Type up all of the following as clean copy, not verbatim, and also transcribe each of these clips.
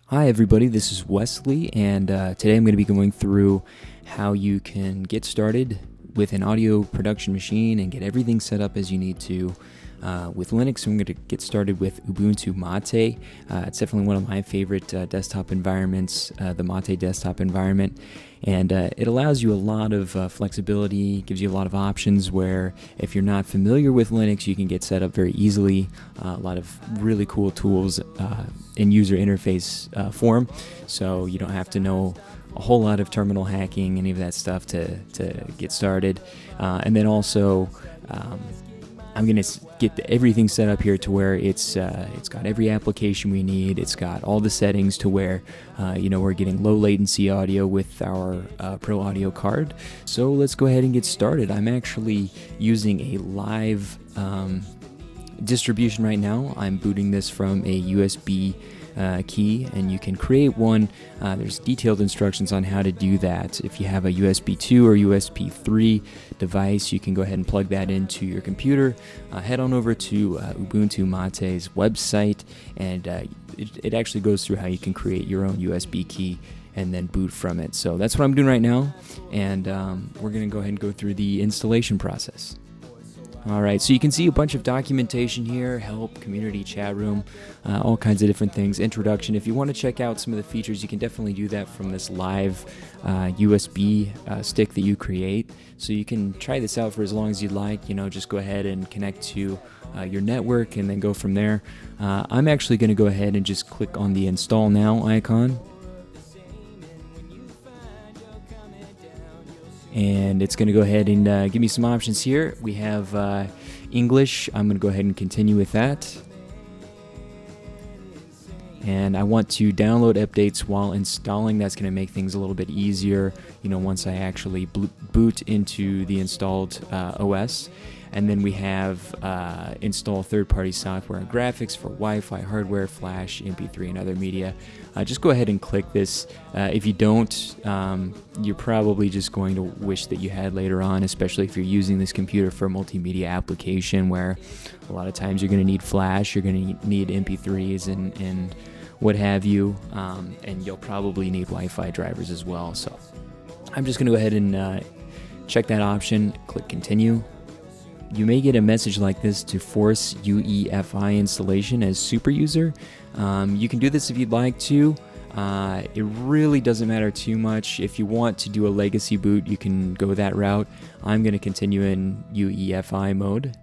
Hi everybody, this is Wesley, and today I'm going to be going through how you can get started with an audio production machine and get everything set up as you need to with Linux. I'm going to get started with UbuntuMATE. It's definitely one of my favorite desktop environments, the Mate desktop environment, and it allows you a lot of flexibility, gives you a lot of options where if you're not familiar with Linux, you can get set up very easily. A lot of really cool tools in user interface form, so you don't have to know a whole lot of terminal hacking, any of that stuff to get started. And then also I'm going to get everything set up here to where it's got every application we need. It's got all the settings to where we're getting low latency audio with our Pro Audio card. So let's go ahead and get started. I'm actually using a live distribution right now. I'm booting this from a USB key, and you can create one. There's detailed instructions on how to do that. If you have a USB 2 or USB 3 device, you can go ahead and plug that into your computer. Head on over to UbuntuMATE's website, and it actually goes through how you can create your own USB key and then boot from it. So that's what I'm doing right now, and we're going to go ahead and go through the installation process. Alright, so you can see a bunch of documentation here, help, community, chat room, all kinds of different things, introduction. If you want to check out some of the features, you can definitely do that from this live USB stick that you create. So you can try this out for as long as you'd like, just go ahead and connect to your network and then go from there. I'm actually going to go ahead and just click on the Install Now icon. And it's going to go ahead and give me some options here. We have English. I'm going to go ahead and continue with that. And I want to download updates while installing. That's going to make things a little bit easier, once I actually boot into the installed OS. And then we have install third-party software and graphics for Wi-Fi, hardware, Flash, MP3, and other media. Just go ahead and click this. If you don't, you're probably just going to wish that you had later on, especially if you're using this computer for a multimedia application where a lot of times you're going to need Flash, you're going to need MP3s and what have you, and you'll probably need Wi-Fi drivers as well. So I'm just going to go ahead and check that option, click Continue. You may get a message like this to force UEFI installation as super user. You can do this if you'd like to. It really doesn't matter too much. If you want to do a legacy boot, you can go that route. I'm going to continue in UEFI mode.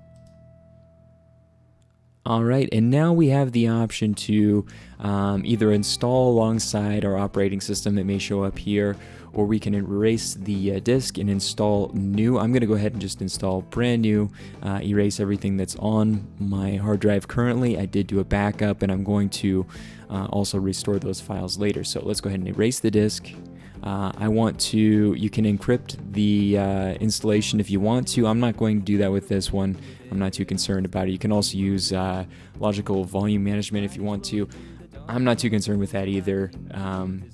Alright, and now we have the option to either install alongside our operating system that may show up here, or we can erase the disk and install new. I'm going to go ahead and just install brand new, erase everything that's on my hard drive currently. I did do a backup, and I'm going to also restore those files later. So let's go ahead and erase the disk. You can encrypt the installation if you want to. I'm not going to do that with this one. I'm not too concerned about it. You can also use logical volume management if you want to. I'm not too concerned with that either.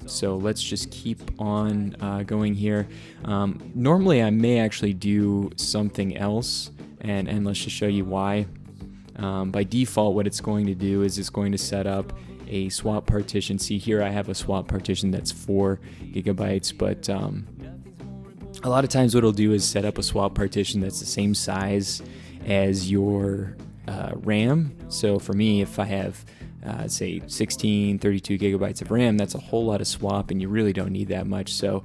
So let's just keep on going here. Normally I may actually do something else, and let's just show you why. By default, what it's going to do is it's going to set up a swap partition. See here, I have a swap partition that's 4 gigabytes, but a lot of times what it'll do is set up a swap partition that's the same size as your RAM. So for me, if I have say 32 gigabytes of RAM, that's a whole lot of swap, and you really don't need that much. So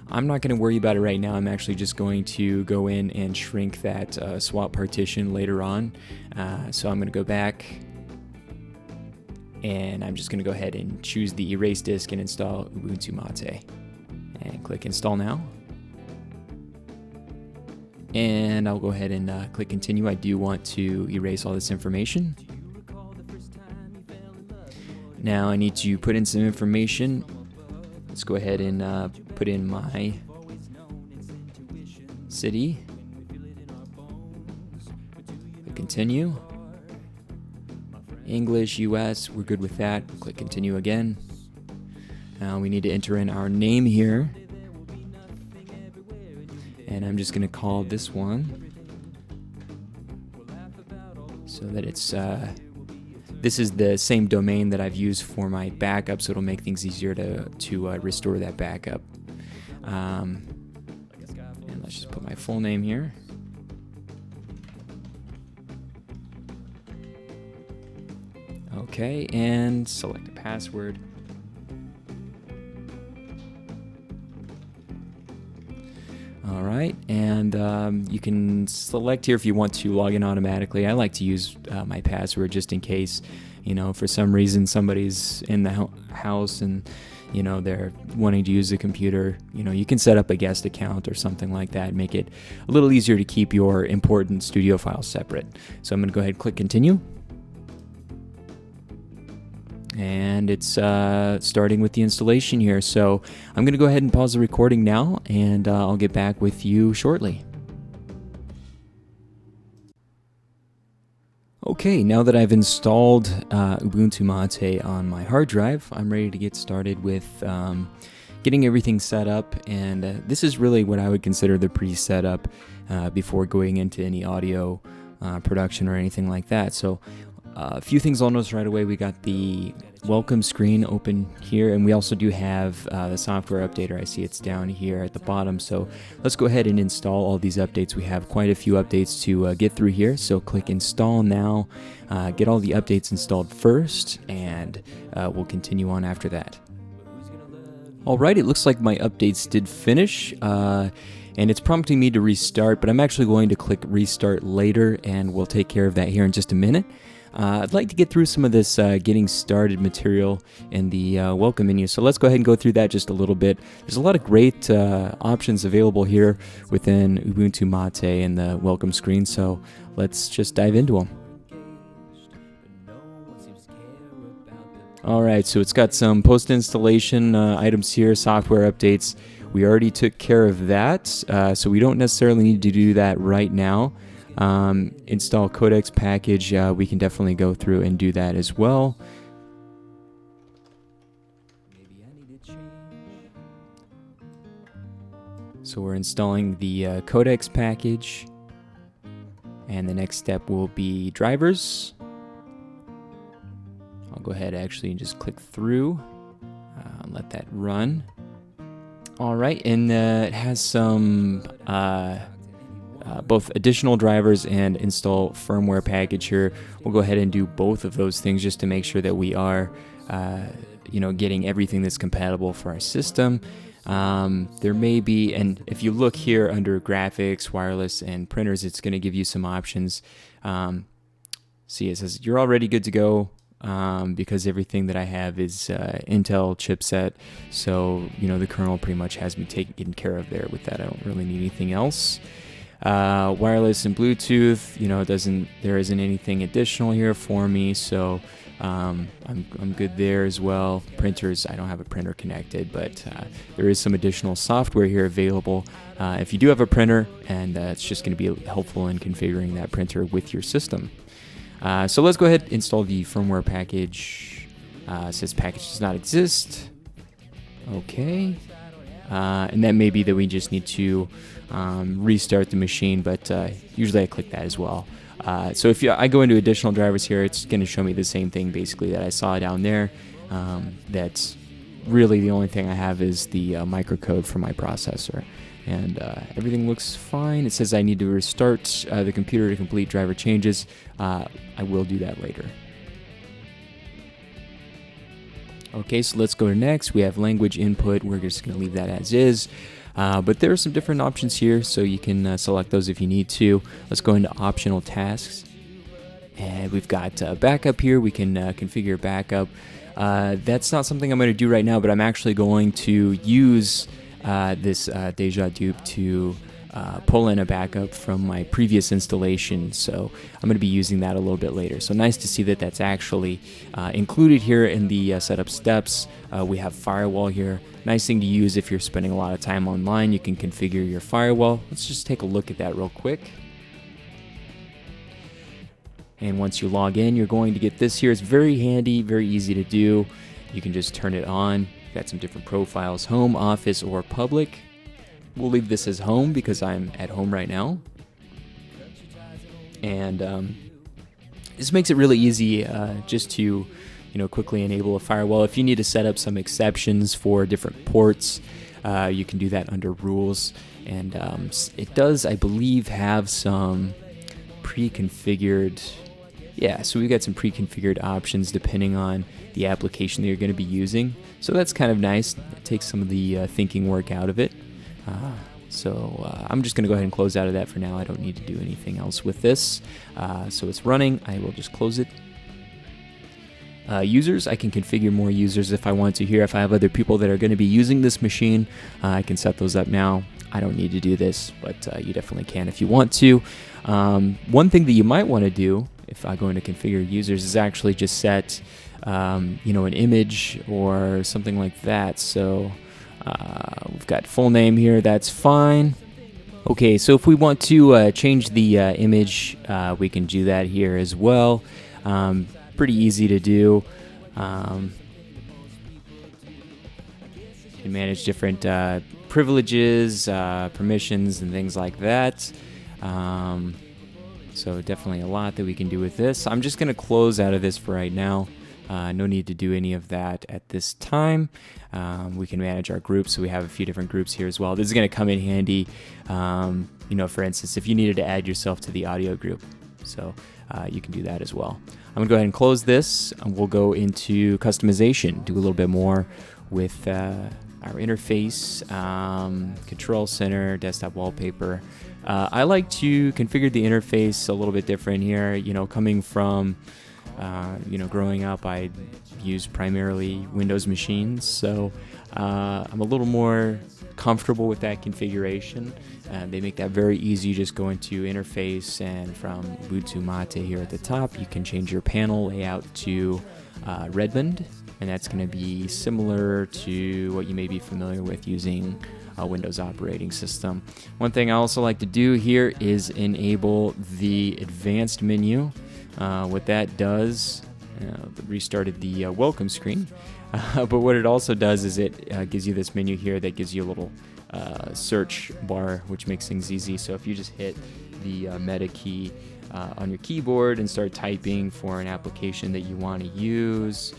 I'm not going to worry about it right now. I'm actually just going to go in and shrink that swap partition later on. So I'm going to go back, and I'm just going to go ahead and choose the erase disk and install UbuntuMATE, and click Install Now. And I'll go ahead and click Continue. I do want to erase all this information. Now I need to put in some information. Let's go ahead and put in my city. Click Continue. English, US, we're good with that. Click Continue again. Now we need to enter in our name here. And I'm just going to call this one so that it's this is the same domain that I've used for my backup, so it'll make things easier to restore that backup. And let's just put my full name here. Okay, and select a password. All right, and you can select here if you want to log in automatically. I like to use my password just in case, for some reason somebody's in the house and, they're wanting to use the computer. You can set up a guest account or something like that, make it a little easier to keep your important studio files separate. So I'm going to go ahead and click continue. And it's starting with the installation here. So I'm going to go ahead and pause the recording now, and I'll get back with you shortly. Okay, now that I've installed UbuntuMATE on my hard drive, I'm ready to get started with getting everything set up. And this is really what I would consider the pre-setup before going into any audio production or anything like that. So a few things I'll notice right away. We got the welcome screen open here, and we also do have the software updater. I see it's down here at the bottom. So let's go ahead and install all these updates. We have quite a few updates to get through here. So click install now, get all the updates installed first, and we'll continue on after that. All right, it looks like my updates did finish. And it's prompting me to restart, but I'm actually going to click restart later, and we'll take care of that here in just a minute. I'd like to get through some of this getting started material in the welcome menu. So let's go ahead and go through that just a little bit. There's a lot of great options available here within UbuntuMATE and the welcome screen. So let's just dive into them. All right, so it's got some post-installation items here, software updates. We already took care of that, so we don't necessarily need to do that right now. Install codecs package, we can definitely go through and do that as well. So we're installing the codecs package, and the next step will be drivers. I'll go ahead actually and just click through and let that run. All right, and it has some both additional drivers and install firmware package here. We'll go ahead and do both of those things just to make sure that we are, getting everything that's compatible for our system. There may be, and if you look here under graphics, wireless, and printers, it's going to give you some options. See, it says you're already good to go. Because everything that I have is Intel chipset, so the kernel pretty much has me taken care of there with that. I don't really need anything else. Wireless and Bluetooth, there isn't anything additional here for me, so I'm good there as well. Printers, I don't have a printer connected, but there is some additional software here available if you do have a printer, and it's just going to be helpful in configuring that printer with your system. So let's go ahead and install the firmware package. It says package does not exist. Okay. And that may be that we just need to restart the machine, but usually I click that as well. So if I go into additional drivers here, it's going to show me the same thing basically that I saw down there. That's really the only thing I have is the microcode for my processor. And everything looks fine. It says I need to restart the computer to complete driver changes. I will do that later. Okay, so let's go to next. We have language input. We're just going to leave that as is. But there are some different options here, so you can select those if you need to. Let's go into optional tasks. And we've got backup here. We can configure backup. That's not something I'm going to do right now, but I'm actually going to use this Deja dupe to pull in a backup from my previous installation, so I'm going to be using that a little bit later. So nice to see that that's actually included here in the setup steps. We have firewall here. Nice thing to use if you're spending a lot of time online. You can configure your firewall. Let's just take a look at that real quick. And once you log in, you're going to get this here. It's very handy, very easy to do. You can just turn it on. Got some different profiles, home, office, or public. We'll leave this as home because I'm at home right now. And This makes it really easy just to quickly enable a firewall. If you need to set up some exceptions for different ports, you can do that under rules. And it does, I believe, have some pre-configured, so we've got some pre-configured options depending on the application that you're going to be using. So that's kind of nice. It takes some of the thinking work out of it. I'm just going to go ahead and close out of that for now. I don't need to do anything else with this. So it's running. I will just close it. Users, I can configure more users if I want to here. If I have other people that are going to be using this machine, I can set those up now. I don't need to do this, but you definitely can if you want to. One thing that you might want to do if I go into configure users is actually just set an image or something like that. So we've got full name here, that's fine. Okay, so if we want to change the image, we can do that here as well. Pretty easy to do. You can manage different privileges, permissions, and things like that. So definitely a lot that we can do with this. I'm just going to close out of this for right now. No need to do any of that at this time. We can manage our groups, so we have a few different groups here as well. This is going to come in handy, for instance, if you needed to add yourself to the audio group. So you can do that as well. I'm going to go ahead and close this, and we'll go into customization, do a little bit more with our interface, control center, desktop wallpaper. I like to configure the interface a little bit different here. Coming from growing up, I used primarily Windows machines, so I'm a little more comfortable with that configuration. They make that very easy. You just go into interface, and from UbuntuMATE here at the top, you can change your panel layout to Redmond, and that's going to be similar to what you may be familiar with using a Windows operating system. One thing I also like to do here is enable the advanced menu. What that does, restarted the welcome screen, but what it also does is it gives you this menu here that gives you a little search bar, which makes things easy. So if you just hit the meta key on your keyboard and start typing for an application that you want to use,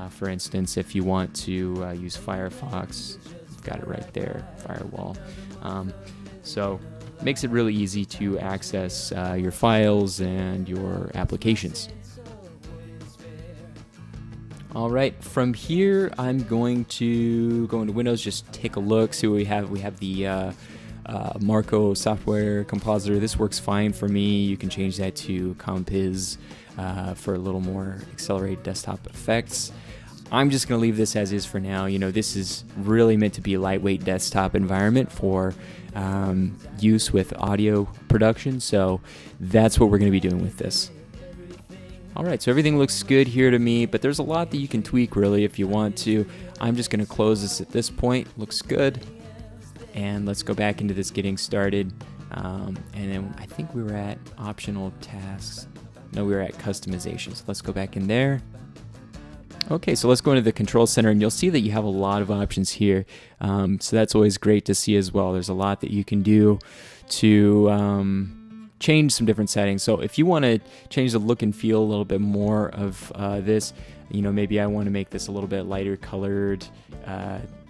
for instance, if you want to use Firefox, you've got it right there, firewall. So makes it really easy to access your files and your applications. All right, from here, I'm going to go into Windows, just take a look, see what we have. We have the Marco software compositor. This works fine for me. You can change that to Compiz for a little more accelerated desktop effects. I'm just going to leave this as is for now. This is really meant to be a lightweight desktop environment for use with audio production, so that's what we're going to be doing with this. Alright, so everything looks good here to me, but there's a lot that you can tweak really if you want to. I'm just going to close this at this point. Looks good. And let's go back into this getting started. And then I think we were at optional tasks. No, we were at customization. So let's go back in there. Okay, so let's go into the control center, and you'll see that you have a lot of options here. So that's always great to see as well. There's a lot that you can do to change some different settings. So if you want to change the look and feel a little bit more of this, maybe I want to make this a little bit lighter colored,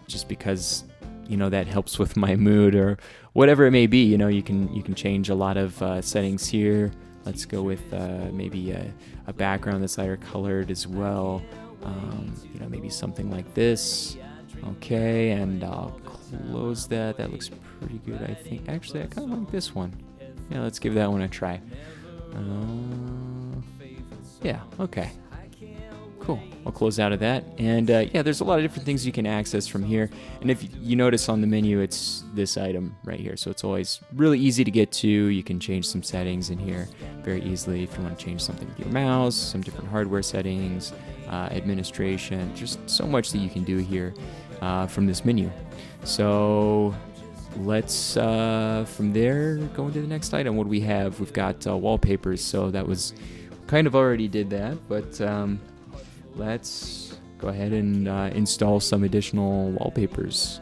just because that helps with my mood or whatever it may be. You can change a lot of settings here. Let's go with maybe a background that's lighter colored as well. Maybe something like this. Okay, and I'll close that. That looks pretty good, I think. Actually, I kind of like this one. Yeah, let's give that one a try. Yeah, okay. Cool. I'll close out of that. And there's a lot of different things you can access from here. And if you notice on the menu, it's this item right here. So it's always really easy to get to. You can change some settings in here very easily if you want to change something with your mouse, some different hardware settings, administration. Just so much that you can do here from this menu. So let's, from there, go into the next item. What do we have? We've got wallpapers. So that was, kind of already did that, but let's go ahead and install some additional wallpapers.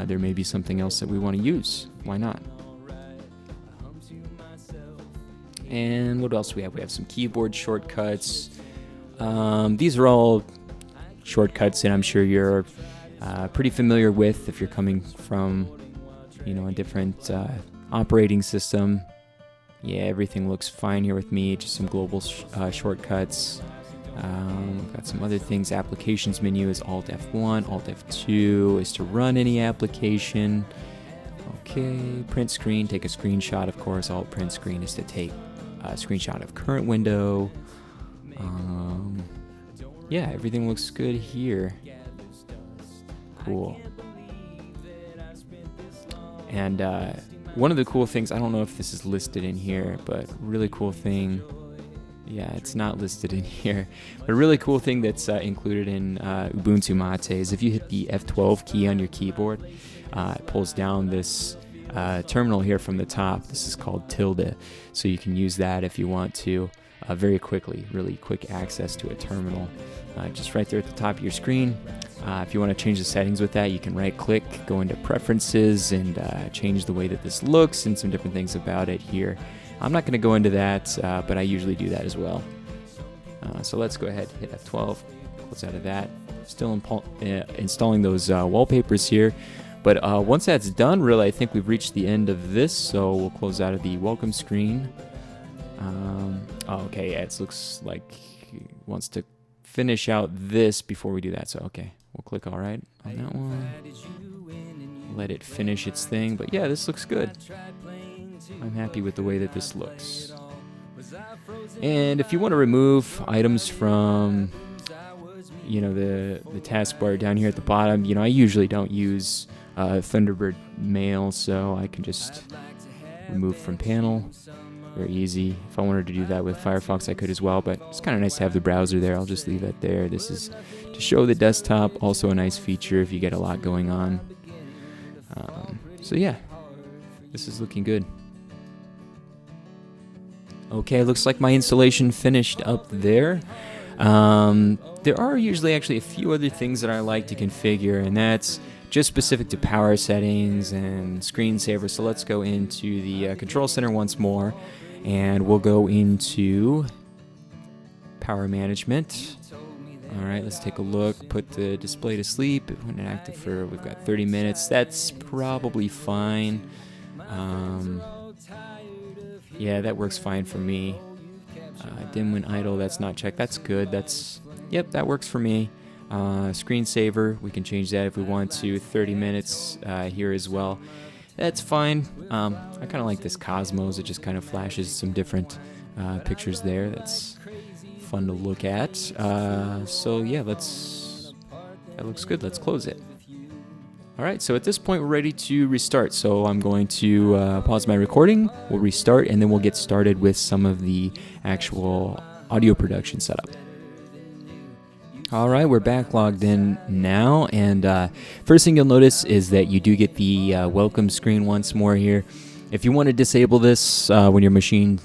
There may be something else that we want to use. Why not? And what else do we have? We have some keyboard shortcuts. These are all shortcuts that I'm sure you're pretty familiar with if you're coming from, a different operating system. Yeah, everything looks fine here with me. Just some global shortcuts. We've got some other things. Applications menu is Alt F1. Alt F2 is to run any application. Okay, print screen, take a screenshot, of course. Alt print screen is to take a screenshot of current window. Yeah, everything looks good here. Cool. And one of the cool things, I don't know if this is listed in here, but really cool thing. Yeah, it's not listed in here. But a really cool thing that's included in UbuntuMATE is if you hit the F12 key on your keyboard, it pulls down this terminal here from the top. This is called tilde. So you can use that if you want to very quickly, really quick access to a terminal. Just right there at the top of your screen. If you want to change the settings with that, you can right click, go into preferences, and change the way that this looks and some different things about it here. I'm not going to go into that, but I usually do that as well. So let's go ahead and hit F12, close out of that. Still installing those wallpapers here. But once that's done, really, I think we've reached the end of this, so we'll close out of the welcome screen. Okay, it looks like it wants to finish out this before we do that, so okay, we'll click all right on that one. Let it finish its thing, but yeah, this looks good. I'm happy with the way that this looks. And if you want to remove items from, the taskbar down here at the bottom, I usually don't use Thunderbird Mail, so I can just remove from panel. Very easy. If I wanted to do that with Firefox, I could as well, but it's kind of nice to have the browser there. I'll just leave it there. This is to show the desktop, also a nice feature if you get a lot going on. So yeah, this is looking good. Okay, looks like my installation finished up there. There are usually actually a few other things that I like to configure, and that's just specific to power settings and screensaver. So let's go into the control center once more, and we'll go into power management. All right, let's take a look. Put the display to sleep. It went inactive for, we've got 30 minutes. That's probably fine. Yeah, that works fine for me. Dim when idle, that's not checked. That's good. Yep, that works for me. Screensaver, we can change that if we want to. 30 minutes here as well. That's fine. I kind of like this Cosmos. It just kind of flashes some different pictures there. That's fun to look at. So yeah, that looks good. Let's close it. All right, so at this point we're ready to restart. So I'm going to pause my recording. We'll restart, and then we'll get started with some of the actual audio production setup. All right, we're back logged in now, and first thing you'll notice is that you do get the welcome screen once more here. If you want to disable this when your machine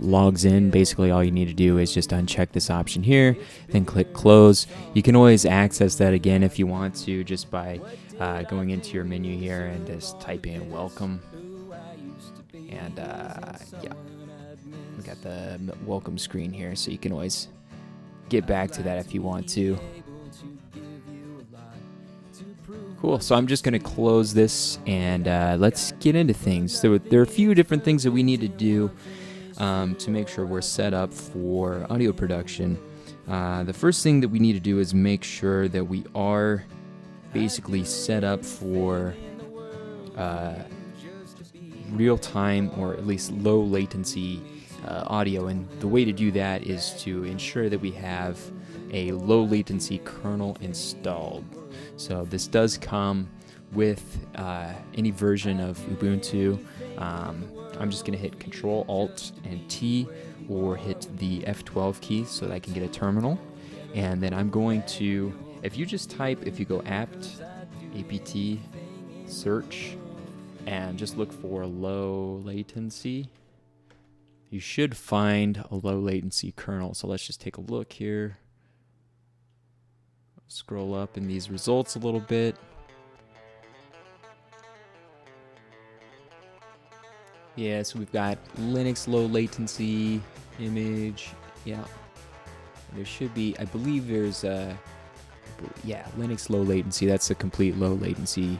logs in, basically all you need to do is just uncheck this option here, then click close. You can always access that again if you want to, just by going into your menu here and just type in welcome. And yeah, we got the welcome screen here, so you can always get back to that if you want to. Cool, so I'm just going to close this, and let's get into things. There are a few different things that we need to do to make sure we're set up for audio production. The first thing that we need to do is make sure that we are basically set up for real-time, or at least low latency audio, and the way to do that is to ensure that we have a low latency kernel installed. So this does come with any version of Ubuntu. I'm just going to hit Control Alt and T, or hit the F12 key so that I can get a terminal. And then I'm going to, if you go apt search, and just look for low latency, you should find a low latency kernel. So let's just take a look here. Scroll up in these results a little bit. Yeah, so we've got Linux low latency image. Yeah, there should be, I believe there's yeah, Linux low latency. That's a complete low latency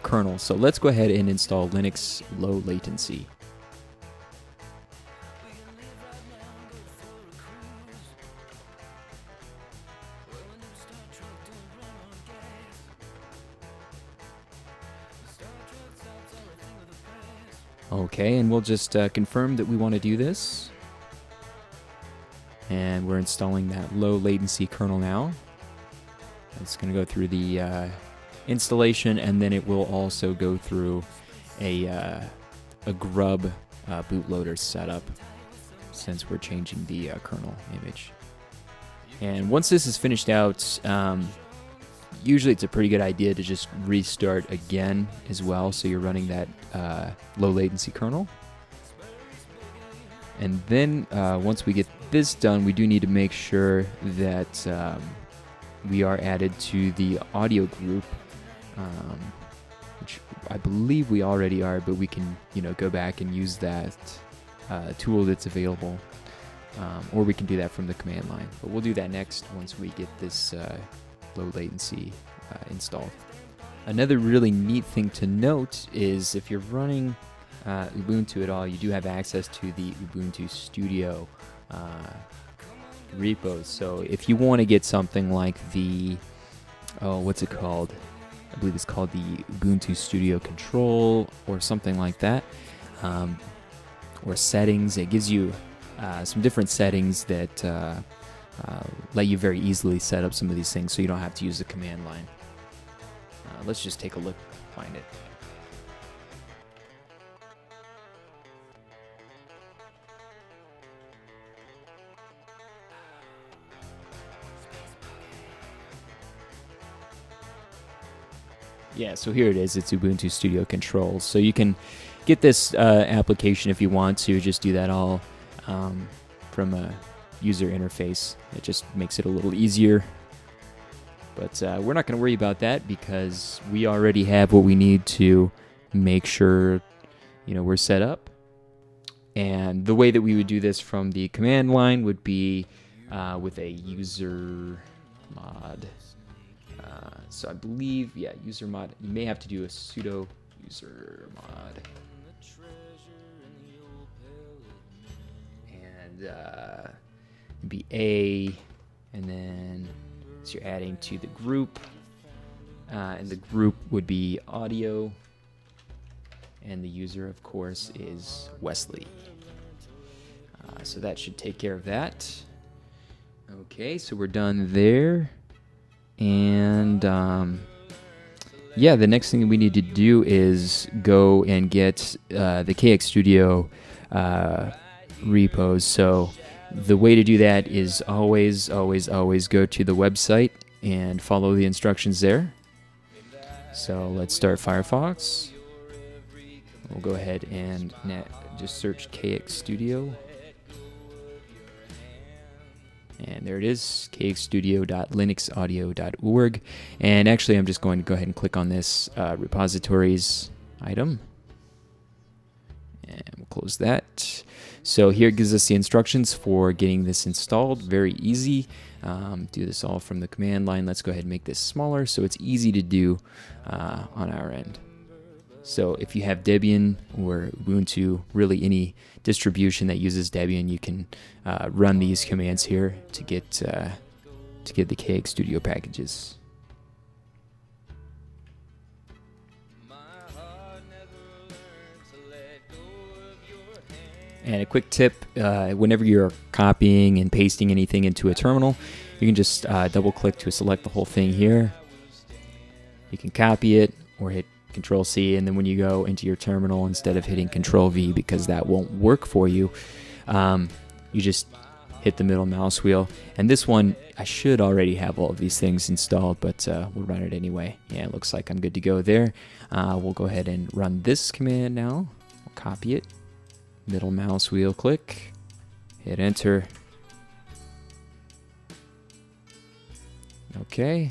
kernel. So let's go ahead and install Linux low latency. Okay, and we'll just confirm that we want to do this. And we're installing that low latency kernel now. It's going to go through the installation, and then it will also go through a grub bootloader setup, since we're changing the kernel image. And once this is finished out, usually it's a pretty good idea to just restart again as well, so you're running that low latency kernel. And then once we get this done, we do need to make sure that we are added to the audio group, which I believe we already are, but we can, go back and use that tool that's available, or we can do that from the command line. But we'll do that next once we get this low latency installed. Another really neat thing to note is if you're running Ubuntu at all, you do have access to the Ubuntu Studio repos. So if you want to get something like the, what's it called? I believe it's called the Ubuntu Studio Control or something like that, or settings. It gives you some different settings that let you very easily set up some of these things so you don't have to use the command line. Let's just take a look, find it. Yeah, so here it is. It's Ubuntu Studio Controls. So you can get this application if you want to. Just do that all from a user interface. It just makes it a little easier. But we're not going to worry about that because we already have what we need to make sure, we're set up. And the way that we would do this from the command line would be with a usermod. So I believe, usermod. You may have to do a sudo usermod. And be A, and then so you're adding to the group, and the group would be audio, and the user, of course, is Wesley. So that should take care of that. Okay, so we're done there. And the next thing we need to do is go and get the kxstudio repos. So the way to do that is always go to the website and follow the instructions there. So let's start Firefox. We'll go ahead and just search kxstudio. And there it is, kxstudio.linuxaudio.org. And actually, I'm just going to go ahead and click on this repositories item. And we'll close that. So here it gives us the instructions for getting this installed. Very easy. Do this all from the command line. Let's go ahead and make this smaller so it's easy to do on our end. So if you have Debian or Ubuntu, really any distribution that uses Debian, you can run these commands here to get the kxstudio packages. And a quick tip, whenever you're copying and pasting anything into a terminal, you can just double click to select the whole thing here. You can copy it or hit Control-C, and then when you go into your terminal, instead of hitting Control-V, because that won't work for you, you just hit the middle mouse wheel. And this one, I should already have all of these things installed, but we'll run it anyway. Yeah, it looks like I'm good to go there. We'll go ahead and run this command now. We'll copy it. Middle mouse wheel click. Hit enter. Okay.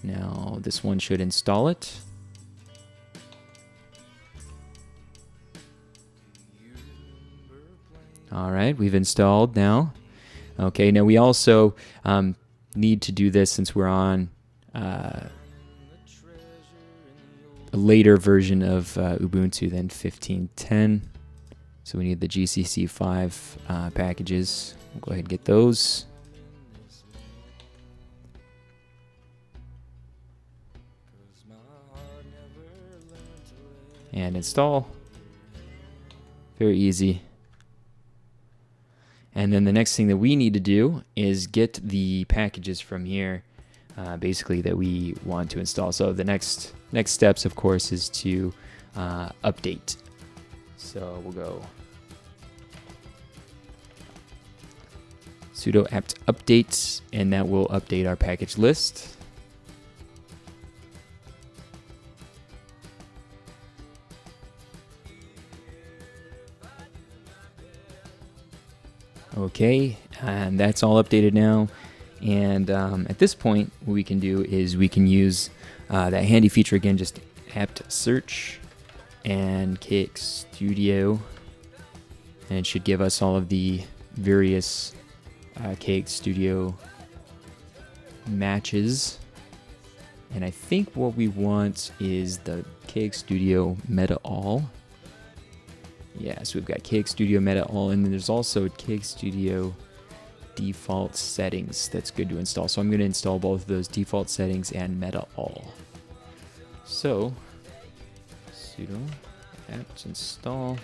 Now this one should install it. All right, we've installed now. Okay, now we also need to do this since we're on a later version of Ubuntu than 15.10. So we need the GCC 5 packages. We'll go ahead and get those. And install. Very easy. And then the next thing that we need to do is get the packages from here, basically that we want to install. So the next steps, of course, is to update. So we'll go sudo apt update, and that will update our package list. Okay, and that's all updated now. And at this point, what we can do is we can use that handy feature again, just apt search and kxstudio, and it should give us all of the various kxstudio matches. And I think what we want is the kxstudio-meta-all. Yeah, so we've got kxstudio-meta-all, and then there's also kxstudio-default-settings that's good to install. So I'm going to install both of those, default settings and meta-all. So sudo apt install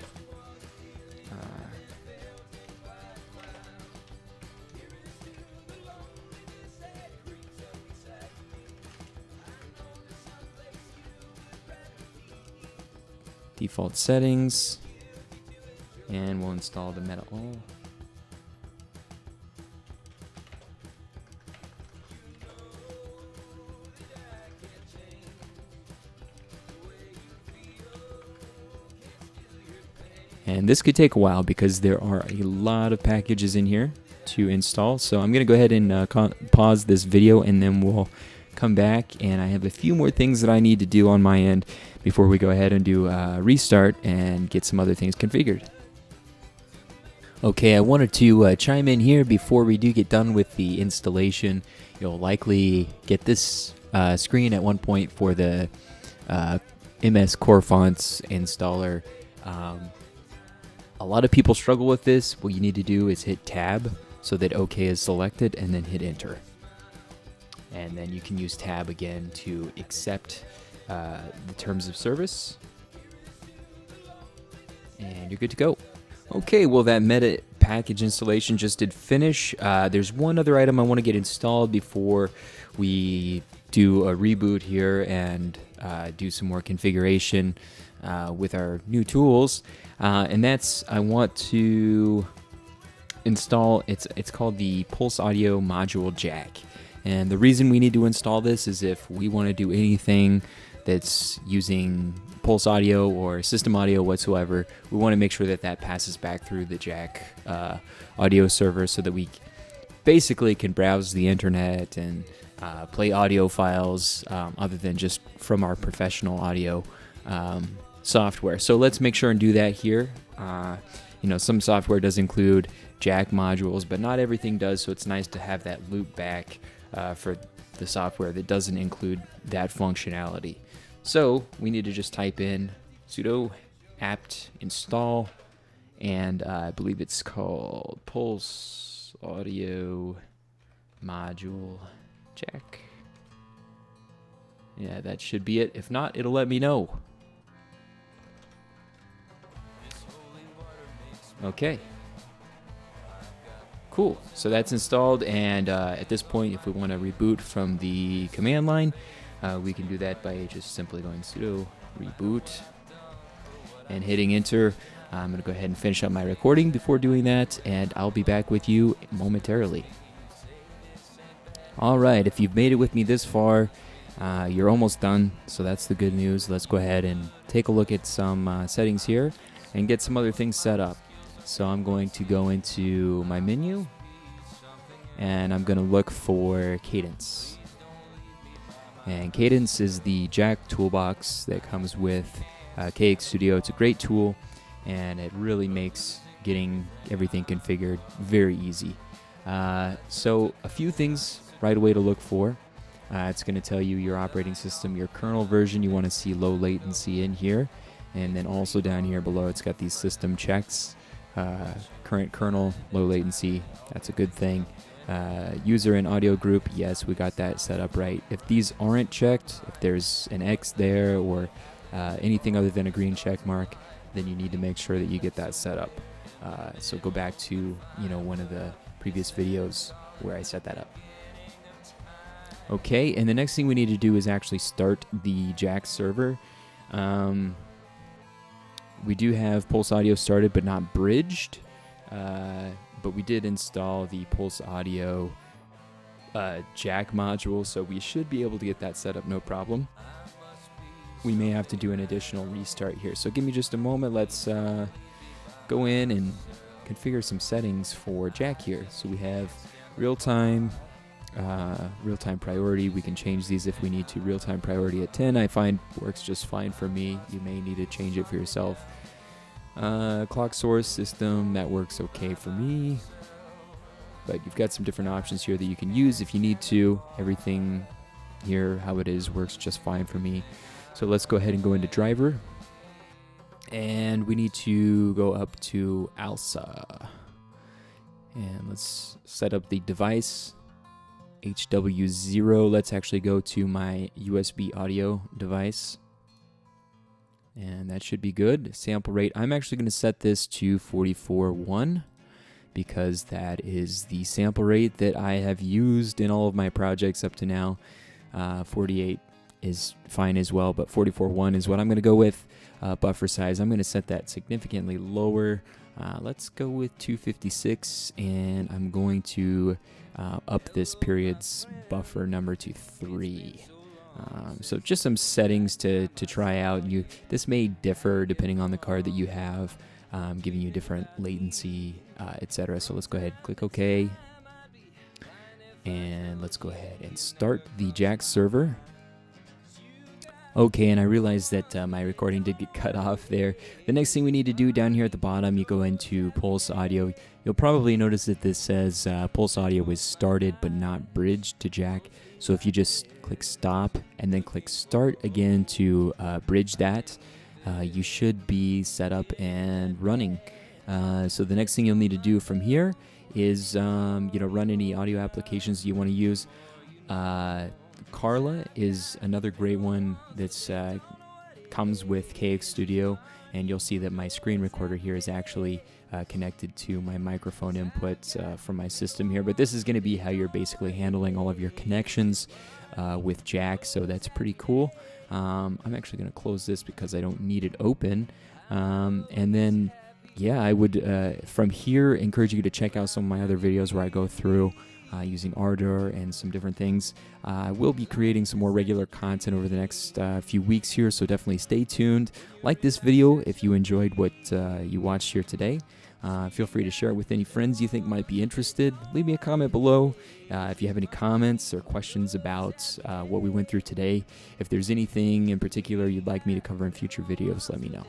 default settings. And we'll install the meta-all. And this could take a while because there are a lot of packages in here to install. So I'm going to go ahead and pause this video, and then we'll come back. And I have a few more things that I need to do on my end before we go ahead and do a restart and get some other things configured. Okay, I wanted to chime in here before we do get done with the installation. You'll likely get this screen at one point for the MS Core Fonts installer. A lot of people struggle with this. What you need to do is hit Tab so that OK is selected, and then hit Enter. And then you can use Tab again to accept the terms of service. And you're good to go. Okay, well, that meta package installation just did finish. There's one other item I want to get installed before we do a reboot here and do some more configuration with our new tools. And that's, I want to install, it's called the pulseaudio-module-jack. And the reason we need to install this is if we want to do anything that's using Pulse Audio or system audio whatsoever, we want to make sure that that passes back through the jack audio server so that we basically can browse the internet and play audio files other than just from our professional audio software. So let's make sure and do that here. You know, some software does include jack modules, but not everything does, so it's nice to have that loop back for the software that doesn't include that functionality. So we need to just type in sudo apt install, and I believe it's called pulseaudio-module-jack. Yeah, that should be it. If not, it'll let me know. Okay. Cool. So that's installed, and at this point, if we want to reboot from the command line, we can do that by just simply going sudo reboot and hitting enter. I'm going to go ahead and finish up my recording before doing that, and I'll be back with you momentarily. All right, if you've made it with me this far, you're almost done, so that's the good news. Let's go ahead and take a look at some settings here and get some other things set up. So I'm going to go into my menu, and I'm going to look for Cadence. And Cadence is the Jack toolbox that comes with kxstudio. It's a great tool, and it really makes getting everything configured. Very easy. So a few things right away to look for. It's going to tell you your operating system, your kernel version. You want to see low latency in here. And then also down here below, it's got these system checks. Current kernel, low latency, that's a good thing. User and audio group, yes, we got that set up right. If these aren't checked, if there's an X there or anything other than a green check mark, then you need to make sure that you get that set up. So go back to one of the previous videos where I set that up. Okay, and the next thing we need to do is actually start the Jack server. We do have Pulse Audio started but not bridged, but we did install the Pulse Audio Jack module, so we should be able to get that set up no problem. We may have to do an additional restart here, so give me just a moment. Let's go in and configure some settings for Jack here. So we have real-time priority. We can change these if we need to. Real-time priority at 10 I find works just fine for me. You may need to change it for yourself. Clock source system, that works okay for me. But you've got some different options here that you can use if you need to. Everything here, how it is, works just fine for me. So let's go ahead and go into driver. And we need to go up to ALSA. And let's set up the device. HW0. Let's actually go to my USB audio device. And that should be good. Sample rate, I'm actually going to set this to 44.1 because that is the sample rate that I have used in all of my projects up to now. 48 is fine as well, but 44.1 is what I'm going to go with. Buffer size, I'm going to set that significantly lower. Let's go with 256, and I'm going to up this period's buffer number to 3. So just some settings to try out. This may differ depending on the card that you have, giving you different latency, etc. So let's go ahead and click OK. And let's go ahead and start the Jack server. Okay, and I realized that my recording did get cut off there. The next thing we need to do down here at the bottom, you go into Pulse Audio. You'll probably notice that this says Pulse Audio was started but not bridged to Jack. So if you just click stop and then click start again to bridge that, you should be set up and running. So the next thing you'll need to do from here is run any audio applications you want to use. Carla is another great one that's comes with kxstudio, and you'll see that my screen recorder here is actually connected to my microphone input from my system here. But this is going to be how you're basically handling all of your connections with Jack, so that's pretty cool. I'm actually going to close this because I don't need it open. And then, yeah, I would, from here, encourage you to check out some of my other videos where I go through using Ardor and some different things. I will be creating some more regular content over the next few weeks here, so definitely stay tuned. Like this video if you enjoyed what you watched here today. Feel free to share it with any friends you think might be interested. Leave me a comment below if you have any comments or questions about what we went through today. If there's anything in particular you'd like me to cover in future videos, let me know.